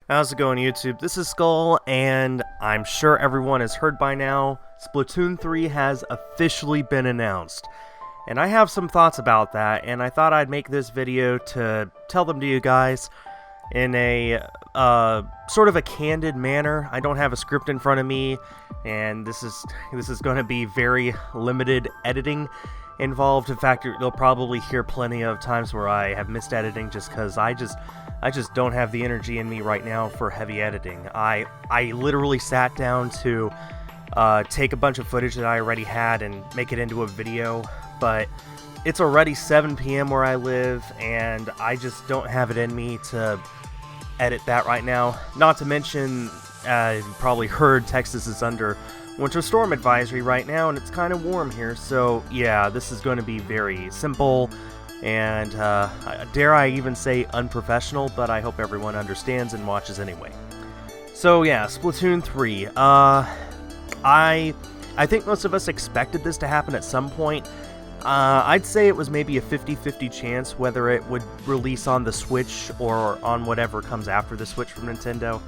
How's it going, YouTube? This is Skul, and I'm sure everyone has heard by now, Splatoon 3 has officially been announced. And I have some thoughts about that, and I thought I'd make this video to tell them to you guys in a sort of a candid manner. I don't have a script in front of me, and this is going to be very limited editing involved. In fact, you'll probably hear plenty of times where I have missed editing just because I just don't have the energy in me right now for heavy editing. I literally sat down to take a bunch of footage that I already had and make it into a video, but it's already 7 p.m. where I live, and I just don't have it in me to edit that right now. Not to mention, you've probably heard Texas is under winter storm advisory right now, and it's kind of warm here, so yeah, this is going to be very simple and dare I even say unprofessional, but I hope everyone understands and watches anyway. So yeah, Splatoon 3. I think most of us expected this to happen at some point. I'd say it was maybe a 50-50 chance whether it would release on the Switch or on whatever comes after the Switch from Nintendo.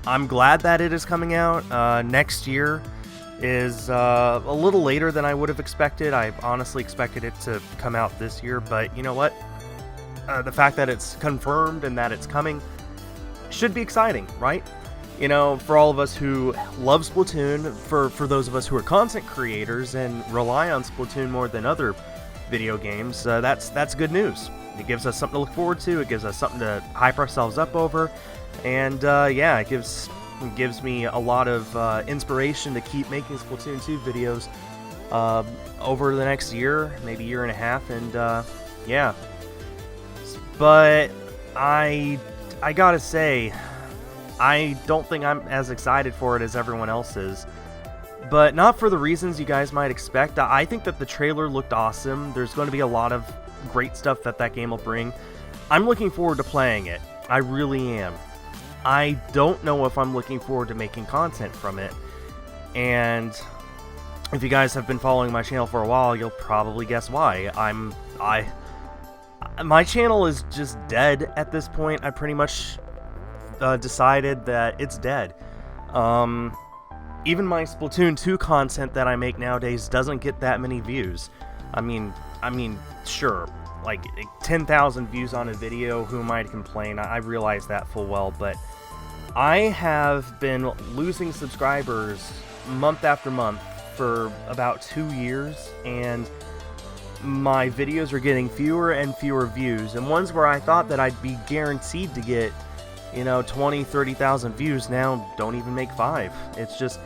I'm glad that it is coming out. Next year is a little later than I would have expected. I honestly expected it to come out this year, but you know what? The fact that it's confirmed and that it's coming should be exciting, right? You know, for all of us who love Splatoon, for those of us who are content creators and rely on Splatoon more than other video games, that's good news. It gives us something to look forward to, it gives us something to hype ourselves up over, and yeah, it gives me a lot of inspiration to keep making Splatoon 2 videos over the next year, maybe year and a half, and yeah. But I gotta say, I don't think I'm as excited for it as everyone else is, but not for the reasons you guys might expect. I think that the trailer looked awesome. There's going to be a lot of great stuff that game will bring. I'm looking forward to playing it. I really am. I don't know if I'm looking forward to making content from it, and if you guys have been following my channel for a while, you'll probably guess why. My channel is just dead at this point. I pretty much decided that it's dead. Even my Splatoon 2 content that I make nowadays doesn't get that many views. I mean, sure, like 10,000 views on a video, who am I to complain? I realize that full well, but I have been losing subscribers month after month for about 2 years, and my videos are getting fewer and fewer views, and ones where I thought that I'd be guaranteed to get, you know, 20, 30,000 views now don't even make 5. It's just,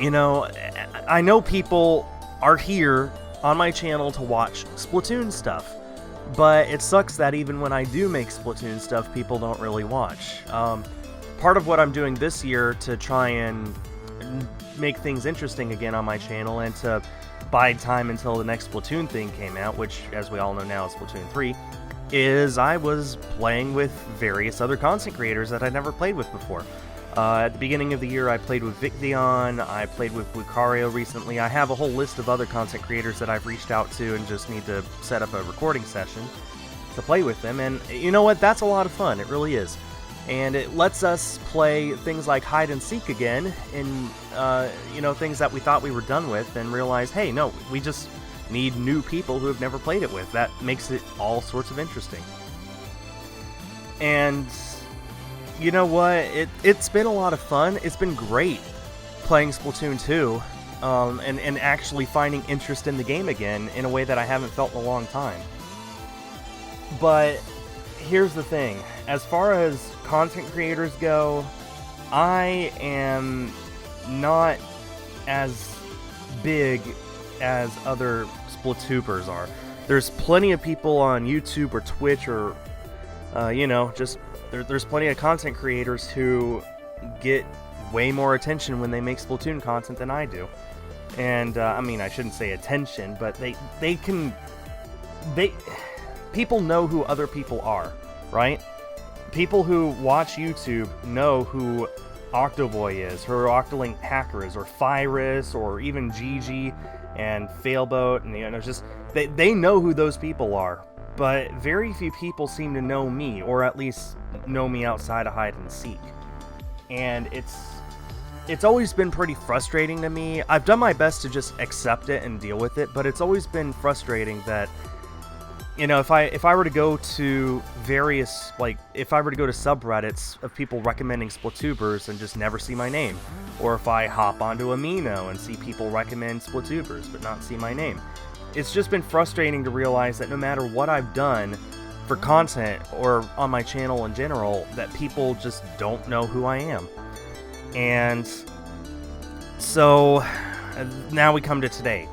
you know, I know people are here on my channel to watch Splatoon stuff, but it sucks that even when I do make Splatoon stuff, people don't really watch. Part of what I'm doing this year to try and make things interesting again on my channel and to bide time until the next Splatoon thing came out, which, as we all know now, is Splatoon 3, is I was playing with various other content creators that I'd never played with before. At the beginning of the year, I played with Vicdion, I played with Lucario recently. I have a whole list of other content creators that I've reached out to and just need to set up a recording session to play with them, and you know what? That's a lot of fun. It really is. And it lets us play things like hide and seek again, in you know, things that we thought we were done with, and realize, hey, no, we just need new people who have never played it with. That makes it all sorts of interesting. And you know what? It's been a lot of fun. It's been great playing Splatoon 2 and actually finding interest in the game again in a way that I haven't felt in a long time. But here's the thing. As far as content creators go, I am not as big as other Splatoopers are. There's plenty of people on YouTube or Twitch or, you know, just there's plenty of content creators who get way more attention when they make Splatoon content than I do. And, I mean, I shouldn't say attention, but people know who other people are, right? People who watch YouTube know who Octoboy is, who Octolink Hacker is, or Fyrus, or even Gigi and Failboat, and you know, just they know who those people are. but very few people seem to know me, or at least know me outside of hide and seek. And it's always been pretty frustrating to me. I've done my best to just accept it and deal with it, but it's always been frustrating that, you know, if I were to go to various, like, if I were to go to subreddits of people recommending Splatubers and just never see my name, or if I hop onto Amino and see people recommend Splatubers but not see my name, it's just been frustrating to realize that no matter what I've done for content or on my channel in general, that people just don't know who I am. And so now we come to today.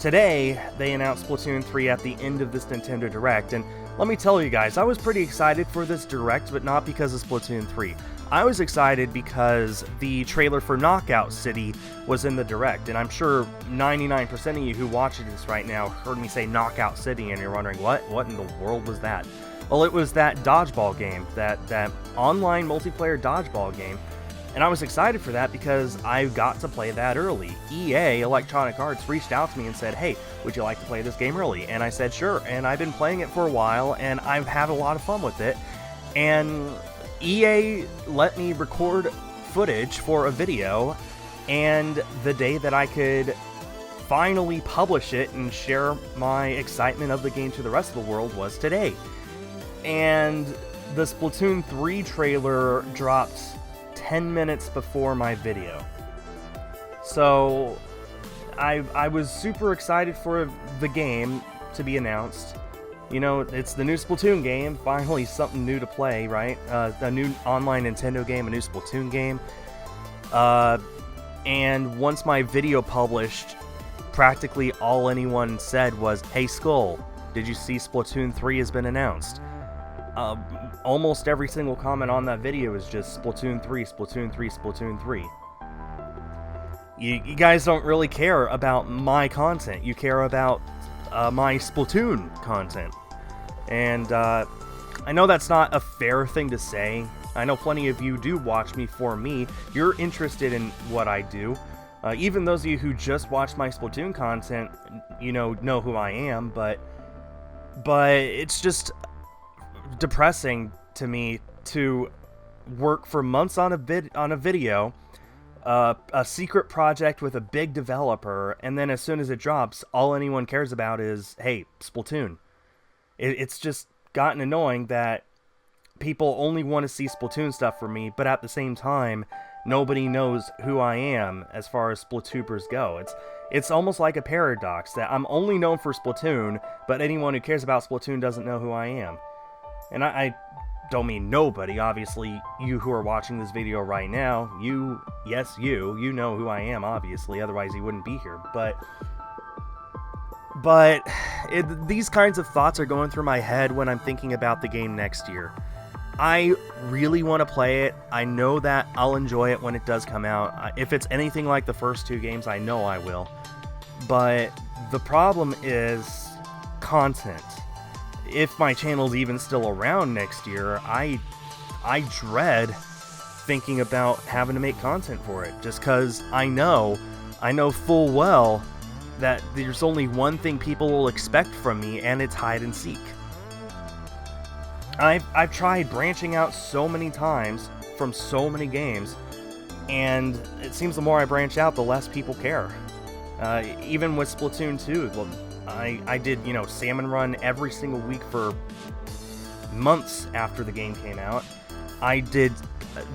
Today, they announced Splatoon 3 at the end of this Nintendo Direct, and let me tell you guys, I was pretty excited for this Direct, but not because of Splatoon 3. I was excited because the trailer for Knockout City was in the Direct, and I'm sure 99% of you who watch this right now heard me say Knockout City, and you're wondering, what in the world was that? Well, it was that dodgeball game, that online multiplayer dodgeball game. And I was excited for that because I got to play that early. EA, Electronic Arts, reached out to me and said, hey, would you like to play this game early? And I said, sure. And I've been playing it for a while, and I've had a lot of fun with it. And EA let me record footage for a video, and the day that I could finally publish it and share my excitement of the game to the rest of the world was today. And the Splatoon 3 trailer dropped 10 minutes before my video. So I was super excited for the game to be announced. You know, it's the new Splatoon game, finally something new to play, right? A new online Nintendo game, a new Splatoon game. And once my video published, practically all anyone said was, hey Skul, did you see Splatoon 3 has been announced? Almost every single comment on that video is just Splatoon 3, Splatoon 3, Splatoon 3. You guys don't really care about my content. You care about my Splatoon content. And I know that's not a fair thing to say. I know plenty of you do watch me for me. You're interested in what I do. Even those of you who just watch my Splatoon content, you know who I am, but it's just depressing to me to work for months on a video, a secret project with a big developer, and then as soon as it drops, all anyone cares about is, hey, Splatoon. It's just gotten annoying that people only want to see Splatoon stuff from me, but at the same time, nobody knows who I am as far as Splatubers go. It's almost like a paradox that I'm only known for Splatoon, but anyone who cares about Splatoon doesn't know who I am. And I don't mean nobody, obviously. You who are watching this video right now, you know who I am, obviously, otherwise you wouldn't be here. But these kinds of thoughts are going through my head when I'm thinking about the game next year. I really want to play it. I know that I'll enjoy it when it does come out. If it's anything like the first two games, I know I will. But the problem is content. If my channel's even still around next year, I dread thinking about having to make content for it, just because I know full well that there's only one thing people will expect from me, and it's hide and seek. I've tried branching out so many times from so many games, and it seems the more I branch out, the less people care. Even with Splatoon 2, I did, Salmon Run every single week for months after the game came out. I did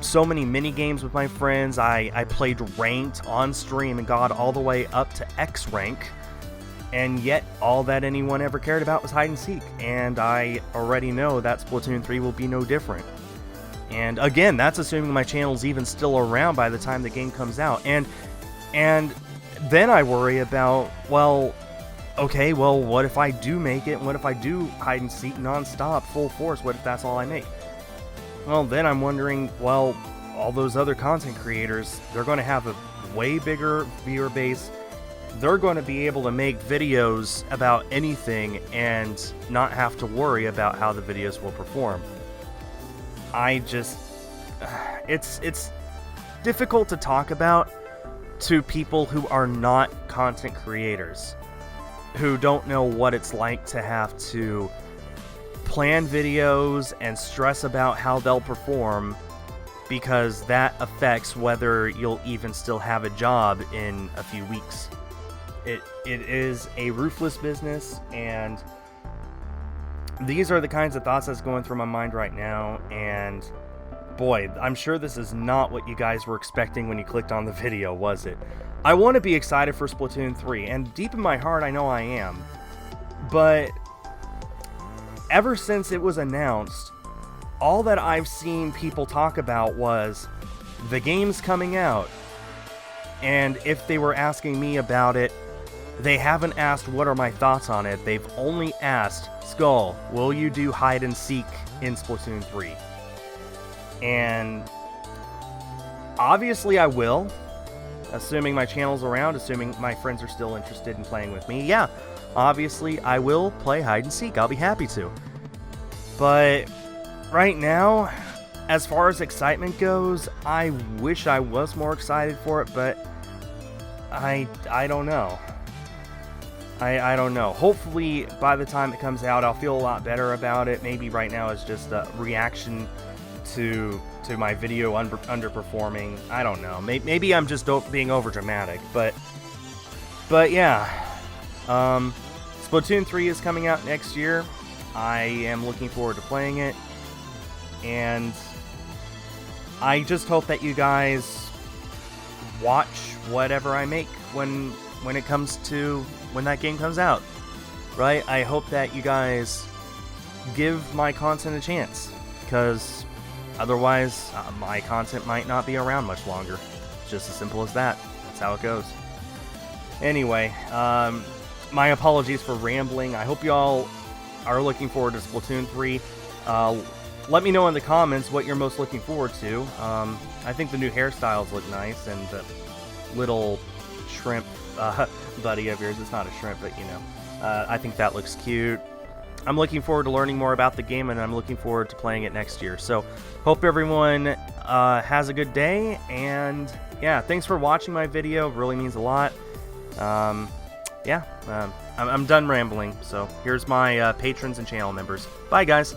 so many mini games with my friends. I played ranked on stream and got all the way up to X rank, and yet all that anyone ever cared about was hide and seek. And I already know that Splatoon 3 will be no different. And again, that's assuming my channel's even still around by the time the game comes out. And then I worry about, okay, what if I do make it? What if I do hide and seek non-stop, full force? What if that's all I make? Well, then I'm wondering, all those other content creators, they're going to have a way bigger viewer base. They're going to be able to make videos about anything and not have to worry about how the videos will perform. It's difficult to talk about to people who are not content creators, who don't know what it's like to have to plan videos and stress about how they'll perform, because that affects whether you'll even still have a job in a few weeks. It is a ruthless business, and these are the kinds of thoughts that's going through my mind right now, and boy, I'm sure this is not what you guys were expecting when you clicked on the video, was it? I want to be excited for Splatoon 3, and deep in my heart I know I am, but ever since it was announced, all that I've seen people talk about was the game's coming out, and if they were asking me about it, they haven't asked what are my thoughts on it. They've only asked, Skul, will you do hide and seek in Splatoon 3? And obviously I will, assuming my channel's around, assuming my friends are still interested in playing with me. Yeah, obviously I will play hide and seek. I'll be happy to. But right now, as far as excitement goes, I wish I was more excited for it, but I don't know. I don't know. Hopefully, by the time it comes out, I'll feel a lot better about it. Maybe right now it's just a reaction to my video underperforming. I don't know. Maybe I'm just being over dramatic. But yeah. Splatoon 3 is coming out next year. I am looking forward to playing it. And I just hope that you guys watch whatever I make when it comes to when that game comes out, right? I hope that you guys give my content a chance, because otherwise my content might not be around much longer. It's just as simple as that. That's how it goes. Anyway, my apologies for rambling. I hope y'all are looking forward to Splatoon 3. Let me know in the comments what you're most looking forward to. I think the new hairstyles look nice, and the little shrimp buddy of yours, it's not a shrimp, but you know, I think that looks cute. I'm looking forward to learning more about the game, and I'm looking forward to playing it next year. So hope everyone has a good day, and yeah, thanks for watching my video. It really means a lot. I'm done rambling, so here's my patrons and channel members. Bye guys.